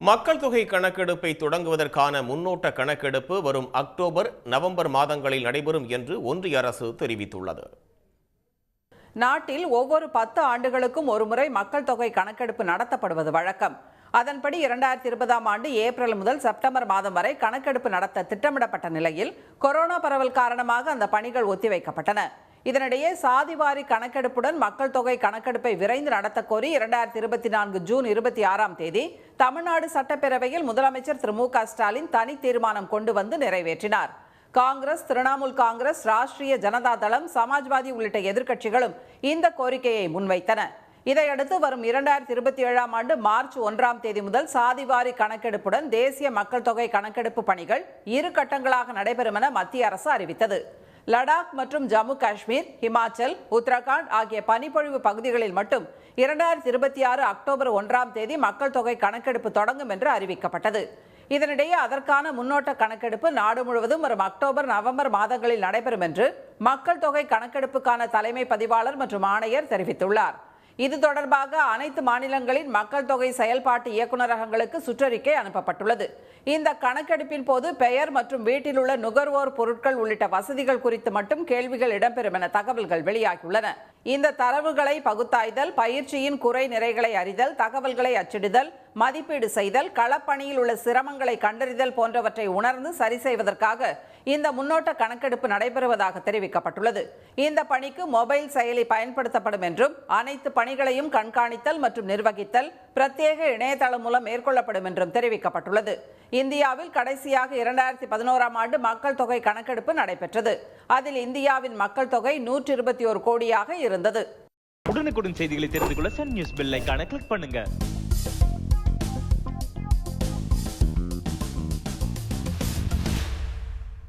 மக்கள் தொகை கணக்கெடுப்பை தொடங்குவதற்கான முன்னோட்ட கணக்கெடுப்பு வரும் அக்டோபர், நவம்பர் மாதங்களில் நடைபெறும் என்று ஒன்றிய அரசு தெரிவித்துள்ளது. நாட்டில் ஒவ்வொரு 10 ஆண்டுகளுக்கும் ஒருமுறை மக்கள் தொகை கணக்கெடுப்பு நடத்தப்படுவது வழக்கம். அதன்படி 2020ஆம் ஆண்டு ஏப்ரல் முதல் செப்டம்பர் மாதம் வரை கணக்கெடுப்பு நடத்த திட்டமிடப்பட்ட நிலையில் கொரோனா பரவல் காரணமாக அந்த பணிகள் ஒத்திவைக்கப்பட்டன. இதனிடையே சாதிவாரி கணக்கெடுப்புடன் மக்கள் தொகை கணக்கெடுப்பை விரைந்து நடத்த கோரி 2024 ஜூன் 26ஆம் தேதி தமிழ்நாடு சட்டப்பேரவையில் முதலமைச்சர் திரு மு க ஸ்டாலின் தனி தீர்மானம் கொண்டு வந்து நிறைவேற்றினார். காங்கிரஸ், திரிணாமுல் காங்கிரஸ், ராஷ்டிரிய ஜனதா தளம், சமாஜ்வாதி உள்ளிட்ட எதிர்க்கட்சிகளும் இந்த கோரிக்கையை முன்வைத்தன. இதையடுத்து வரும் 2027ஆம் ஆண்டு மார்ச் 1ஆம் தேதி முதல் சாதிவாரி கணக்கெடுப்புடன் தேசிய மக்கள் தொகை கணக்கெடுப்பு பணிகள் 2 கட்டங்களாக நடைபெறும் என மத்திய அரசு அறிவித்தது. லடாக் மற்றும் ஜம்மு காஷ்மீர், ஹிமாச்சல், உத்தரகாண்ட் ஆகிய பனிப்பொழிவு பகுதிகளில் மட்டும் 2026 அக்டோபர் 1ஆம் தேதி மக்கள் தொகை கணக்கெடுப்பு தொடங்கும் என்று அறிவிக்கப்பட்டது. இதனிடையே அதற்கான முன்னோட்ட கணக்கெடுப்பு நாடு முழுவதும் வரும் அக்டோபர், நவம்பர் மாதங்களில் நடைபெறும் என்று மக்கள் தொகை கணக்கெடுப்புக்கான தலைமை பதிவாளர் மற்றும் ஆணையர் தெரிவித்துள்ளார். இது தொடர்பாக அனைத்து மாநிலங்களின் மக்கள் தொகை செயல்பாட்டு இயக்குநரகங்களுக்கு சுற்றறிக்கை அனுப்பப்பட்டுள்ளது. இந்த கணக்கெடுப்பின் போது பெயர் மற்றும் வீட்டில் உள்ள நுகர்வோர் பொருட்கள் உள்ளிட்ட வசதிகள் குறித்து மட்டும் கேள்விகள் இடம்பெறும் என தகவல்கள் வெளியாகியுள்ளன. இந்த தரவுகளை பகுத்தாய்தல், பயிற்சியின் குறை நிறைகளை அறிதல், தகவல்களை அச்சிடுதல், மதிப்பீடு செய்தல், களப்பணியில் உள்ள சிரமங்களை கண்டறிதல் போன்றவற்றை உணர்ந்து சரி செய்வதற்காக இந்த முன்னோட்ட கணக்கெடுப்பு நடைபெறுவதாக தெரிவிக்கப்பட்டுள்ளது. இந்த பணிக்கு மொபைல் செயலி பயன்படுத்தப்படும் என்றும் அனைத்து பணிகளையும் கண்காணித்தல் மற்றும் நிர்வகித்தல் பிரத்யேக இணையதளம் மூலம் மேற்கொள்ளப்படும் என்றும் தெரிவிக்கப்பட்டுள்ளது. இந்தியாவில் கடைசியாக 2011ஆம் ஆண்டு மக்கள் தொகை கணக்கெடுப்பு நடைபெற்றது. அதில் இந்தியாவின் மக்கள் தொகை 121 கோடியாக இருந்தது. உடனுக்குடன் செய்திகளை தெரிந்து கொள்ள சன் நியூஸ் பெல் ஐகானை கிளிக் பண்ணுங்க.